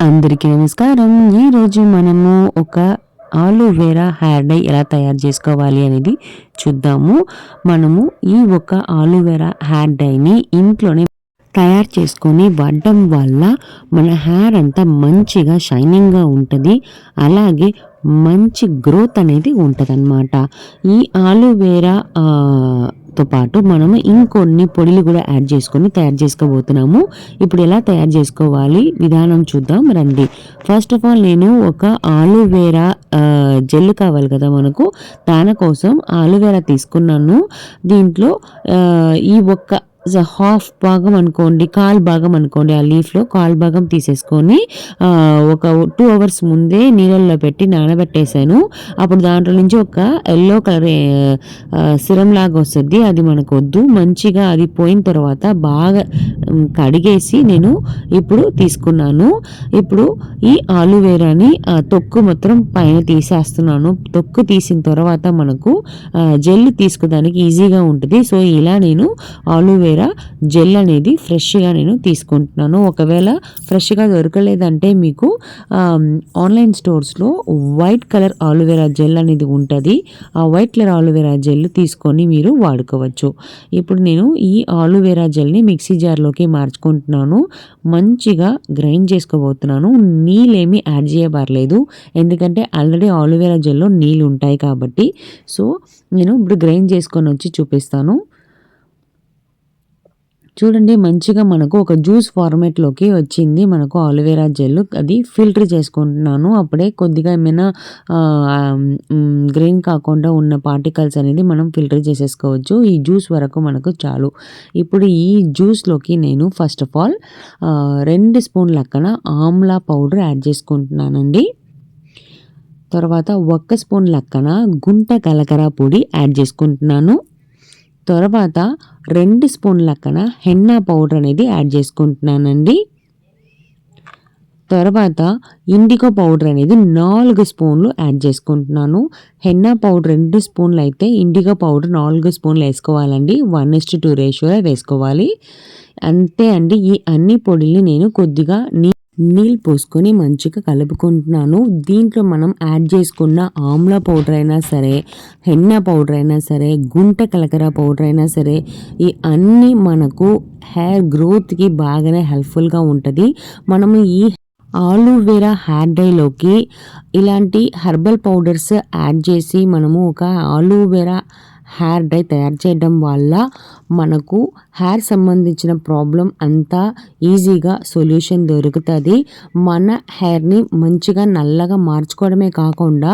అందరికీ నమస్కారం. ఈరోజు మనము ఒక ఆలోవెరా హెయిర్ డై ఎలా తయారు చేసుకోవాలి అనేది చూద్దాము. మనము ఈ ఒక ఆలోవెరా హెయిర్ డైని ఇంట్లోనే తయారు చేసుకొని వాడడం వల్ల మన హెయిర్ అంతా మంచిగా షైనింగ్గా ఉంటుంది. అలాగే మంచి గ్రోత్ అనేది ఉంటుందన్నమాట. ఈ ఆలోవెరా తో పాటు మనము ఇంకొన్ని పొడిలు కూడా యాడ్ చేసుకొని తయారు చేసుకోబోతున్నాము. ఇప్పుడు ఎలా తయారు చేసుకోవాలి విధానం చూద్దాం రండి. ఫస్ట్ ఆఫ్ ఆల్ నేను ఒక ఆలోవెరా జెల్ కావాలి కదా మనకు, దానికోసం ఆలోవెరా తీసుకున్నాను. దీంట్లో ఈ ఒక్క హాఫ్ భాగం అనుకోండి, కాల్ భాగం అనుకోండి, ఆ లీఫ్లో కాల్ భాగం తీసేసుకొని ఒక 2 hours ముందే నీళ్ళల్లో పెట్టి నానబెట్టేశాను. అప్పుడు దాంట్లో నుంచి ఒక ఎల్లో కలర్ సిరం లాగా వస్తుంది. అది మనకు వద్దు. మంచిగా అది పోయిన తర్వాత బాగా కడిగేసి నేను ఇప్పుడు తీసుకున్నాను. ఇప్పుడు ఈ ఆలోవెరాని తొక్కు మొత్తం పైన తీసేస్తున్నాను. తొక్కు తీసిన తర్వాత మనకు జెల్ తీసుకోవడానికి ఈజీగా ఉంటుంది. సో ఇలా నేను ఆలోవెరా జెల్ అనేది ఫ్రెష్గా నేను తీసుకుంటున్నాను. ఒకవేళ ఫ్రెష్గా దొరకలేదంటే మీకు ఆన్లైన్ స్టోర్స్లో వైట్ కలర్ ఆలోవెరా జెల్ అనేది ఉంటుంది. ఆ వైట్ కలర్ ఆలోవెరా జెల్ తీసుకొని మీరు వాడుకోవచ్చు. ఇప్పుడు నేను ఈ ఆలోవెరా జెల్ని మిక్సీ జార్లోకి మార్చుకుంటున్నాను. మంచిగా గ్రైండ్ చేసుకోబోతున్నాను. నీళ్ళేమీ యాడ్ చేయబడలేదు, ఎందుకంటే ఆల్రెడీ ఆలోవెరా జెల్లో నీళ్ళు ఉంటాయి కాబట్టి. సో నేను ఇప్పుడు గ్రైండ్ చేసుకొని వచ్చి చూపిస్తాను. చూడండి, మంచిగా మనకు ఒక జ్యూస్ ఫార్మేట్లోకి వచ్చింది మనకు ఆలోవెరా జెల్. అది ఫిల్టర్ చేసుకుంటున్నాను. అప్పుడే కొద్దిగా ఏమైనా గ్రీన్ కాకుండా ఉన్న పార్టికల్స్ అనేది మనం ఫిల్టర్ చేసేసుకోవచ్చు. ఈ జ్యూస్ వరకు మనకు చాలు. ఇప్పుడు ఈ జ్యూస్లోకి నేను ఫస్ట్ ఆఫ్ ఆల్ 2 స్పూన్ల లెక్కన ఆమ్లా పౌడర్ యాడ్ చేసుకుంటున్నానండి. తర్వాత 1 స్పూన్ లెక్కన గుంట కలకర పొడి యాడ్ చేసుకుంటున్నాను. తర్వాత 2 స్పూన్ల లెక్కన హెన్నా పౌడర్ అనేది యాడ్ చేసుకుంటున్నానండి. తర్వాత ఇండిగో పౌడర్ అనేది 4 స్పూన్లు యాడ్ చేసుకుంటున్నాను. హెన్నా పౌడర్ 2 స్పూన్లు అయితే ఇండిగో పౌడర్ 4 స్పూన్లు వేసుకోవాలండి. 1:2 రేషియోలో వేసుకోవాలి. అంతే అండి. ఈ అన్ని పొడిని నేను కొద్దిగా నీళ్ళు పోసుకొని మంచిగా కలుపుకుంటున్నాను. దీంట్లో మనం యాడ్ చేసుకున్న ఆమ్లా పౌడర్ అయినా సరే, హెన్నా పౌడర్ అయినా సరే, గుంట కలకర పౌడర్ అయినా సరే, ఈ అన్నీ మనకు హెయిర్ గ్రోత్కి బాగానే హెల్ప్ఫుల్గా ఉంటుంది. మనము ఈ ఆలోవెరా హెయిర్ డైలోకి ఇలాంటి హెర్బల్ పౌడర్స్ యాడ్ చేసి మనము ఒక ఆలోవెరా హెయిర్ డై తయారు చేయడం వల్ల మనకు హెయిర్ సంబంధించిన ప్రాబ్లం అంతా ఈజీగా సొల్యూషన్ దొరుకుతుంది. మన హెయిర్ని మంచిగా నల్లగా మార్చుకోవడమే కాకుండా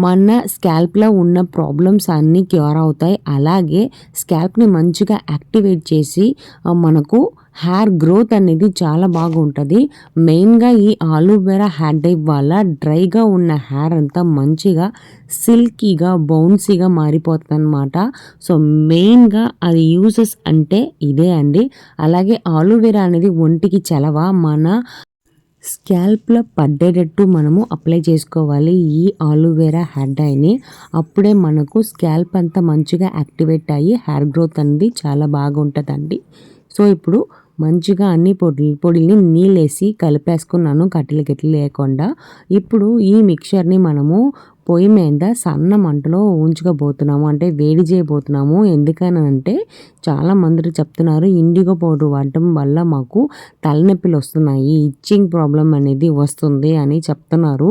మన స్కాల్ప్లో ఉన్న ప్రాబ్లమ్స్ అన్నీ క్యూర్ అవుతాయి. అలాగే స్కాల్ప్ని మంచిగా యాక్టివేట్ చేసి మనకు హెయిర్ గ్రోత్ అనేది చాలా బాగుంటుంది. మెయిన్గా ఈ ఆలోవెరా హెయిర్ డై వల్ల డ్రైగా ఉన్న హెయిర్ అంతా మంచిగా సిల్కీగా బౌన్సీగా మారిపోతుంది అనమాట. సో మెయిన్గా అది యూజెస్ అంటే ఇదే అండి. అలాగే ఆలోవెరా అనేది ఒంటికి చలవ. మన స్కాల్ప్లో పడ్డేటట్టు మనము అప్లై చేసుకోవాలి ఈ ఆలోవెరా హెయిర్ డైని. అప్పుడే మనకు స్కాల్ప్ అంతా మంచిగా యాక్టివేట్ అయ్యి హెయిర్ గ్రోత్ అనేది చాలా బాగుంటుందండి. సో ఇప్పుడు మంచిగా అన్ని పొడిని నీళ్ళేసి కలిపేసుకున్నాను, కట్టెలు లేకుండా. ఇప్పుడు ఈ మిక్చర్ని మనము పొయ్యి మీద సన్న మంటలో ఉంచుకోబోతున్నాము, అంటే వేడి చేయబోతున్నాము. ఎందుకనంటే చాలా మంది చెప్తున్నారు ఇండిగో పౌడర్ వాడటం వల్ల మాకు తలనొప్పులు వస్తున్నాయి, ఇచ్చింగ్ ప్రాబ్లం అనేది వస్తుంది అని చెప్తున్నారు.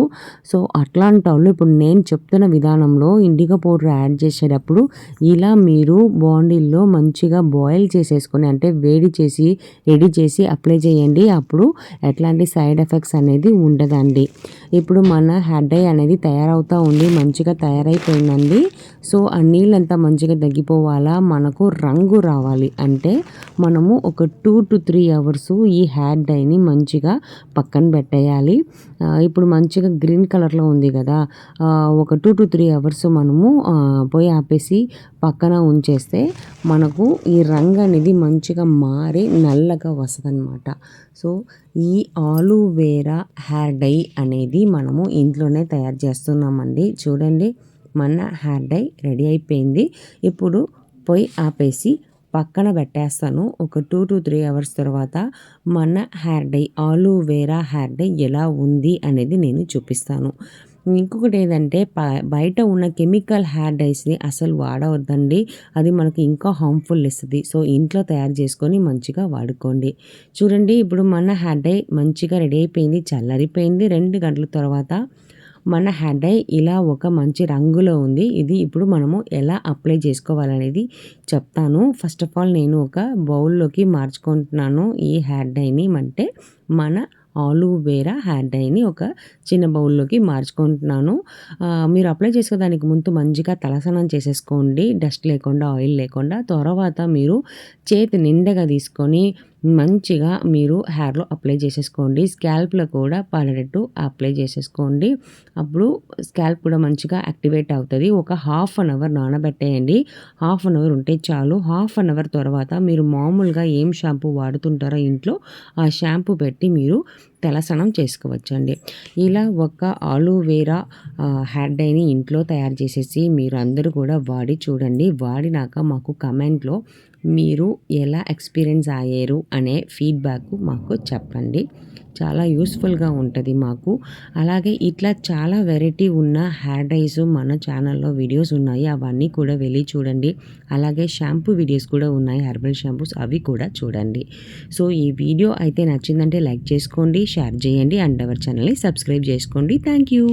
సో అట్లాంటి వాళ్ళు ఇప్పుడు నేను చెప్తున్న విధానంలో ఇండిగో పౌడర్ యాడ్ చేసేటప్పుడు ఇలా మీరు బాండీల్లో మంచిగా బాయిల్ చేసేసుకొని, అంటే వేడి చేసి రెడీ చేసి అప్లై చేయండి. అప్పుడు ఎట్లాంటి సైడ్ ఎఫెక్ట్స్ అనేది ఉండదండి. ఇప్పుడు మన హెయిర్ డై అనేది తయారవుతూ ఉంది, మంచిగా తయారైపోయిందండి. సో ఆ నీళ్ళంతా మంచిగా తగ్గిపోవాలా, మనకు రంగు రావాలి అంటే మనము ఒక 2 to 3 hours ఈ హెయిర్ డైని మంచిగా పక్కన పెట్టేయాలి. ఇప్పుడు మంచిగా గ్రీన్ కలర్లో ఉంది కదా, ఒక 2 to 3 hours మనము పోయి ఆపేసి పక్కన ఉంచేస్తే మనకు ఈ రంగు అనేది మంచిగా మారి నల్లగా వస్తుంది అనమాట. సో ఈ ఆలోవెరా హెయిర్ డై అనేది మనము ఇంట్లోనే తయారు చేస్తున్నామండి. చూడండి, మన హెయిర్ డై రెడీ అయిపోయింది. ఇప్పుడు పొయ్యి ఆపేసి పక్కన పెట్టేస్తాను. ఒక 2-3 అవర్స్ తర్వాత మన hair dye aloe vera hair dye ఎలా ఉంది అనేది నేను చూపిస్తాను. ఇంకొకటి ఏదంటే బయట ఉన్న కెమికల్ హెయిర్ డైస్ని అసలు వాడవద్దండి. అది మనకి ఇంకా హార్మ్ఫుల్ ఇస్తుంది. సో ఇంట్లో తయారు చేసుకొని మంచిగా వాడుకోండి. చూడండి ఇప్పుడు మన హెయిర్ డై మంచిగా రెడీ అయిపోయింది, చల్లరిపోయింది. 2 గంటల తర్వాత మన హెయిర్ డై ఇలా ఒక మంచి రంగులో ఉంది. ఇది ఇప్పుడు మనము ఎలా అప్లై చేసుకోవాలనేది చెప్తాను. ఫస్ట్ ఆఫ్ ఆల్ నేను ఒక బౌల్లోకి మార్చుకుంటున్నాను ఈ హెయిర్ డైని. అంటే మన ఆలోవెరా హెయిర్ డైని ఒక చిన్న బౌల్లోకి మార్చుకుంటున్నాను. మీరు అప్లై చేసుకోవడానికి ముందు మంచిగా తలస్నానం చేసేసుకోండి, డస్ట్ లేకుండా, ఆయిల్ లేకుండా. తర్వాత మీరు చేతి నిండగా తీసుకొని మంచిగా మీరు హెయిర్లో అప్లై చేసేసుకోండి. స్కాల్ప్లో కూడా పడేటట్టు అప్లై చేసేసుకోండి. అప్పుడు స్కాల్ప్ కూడా మంచిగా యాక్టివేట్ అవుతుంది. ఒక హాఫ్ అన్ అవర్ నానబెట్టేయండి. హాఫ్ అన్ అవర్ ఉంటే చాలు. హాఫ్ అన్ అవర్ తర్వాత మీరు మామూలుగా ఏం షాంపూ వాడుతుంటారో ఇంట్లో ఆ షాంపూ పెట్టి మీరు తలస్నానం చేసుకోవచ్చండి. ఇలా ఒక ఆలోవెరా హెయిర్ డైని ఇంట్లో తయారు చేసేసి మీరు అందరూ కూడా వాడి చూడండి. వాడినాక మాకు కమెంట్లో మీరు ఎలా ఎక్స్పీరియన్స్ అయ్యారు అనే ఫీడ్బ్యాక్ మాకు చెప్పండి. చాలా యూస్ఫుల్గా ఉంటుంది మాకు. అలాగే ఇట్లా చాలా వెరైటీ ఉన్న హెయిర్ డైస్ మన ఛానల్లో వీడియోస్ ఉన్నాయి, అవన్నీ కూడా వెళ్ళి చూడండి. అలాగే షాంపూ వీడియోస్ కూడా ఉన్నాయి, హెర్బల్ షాంపూస్, అవి కూడా చూడండి. సో ఈ వీడియో అయితే నచ్చిందంటే లైక్ చేసుకోండి, షేర్ చేయండి అండ్ అవర్ ఛానల్ని సబ్స్క్రైబ్ చేసుకోండి. Thank you.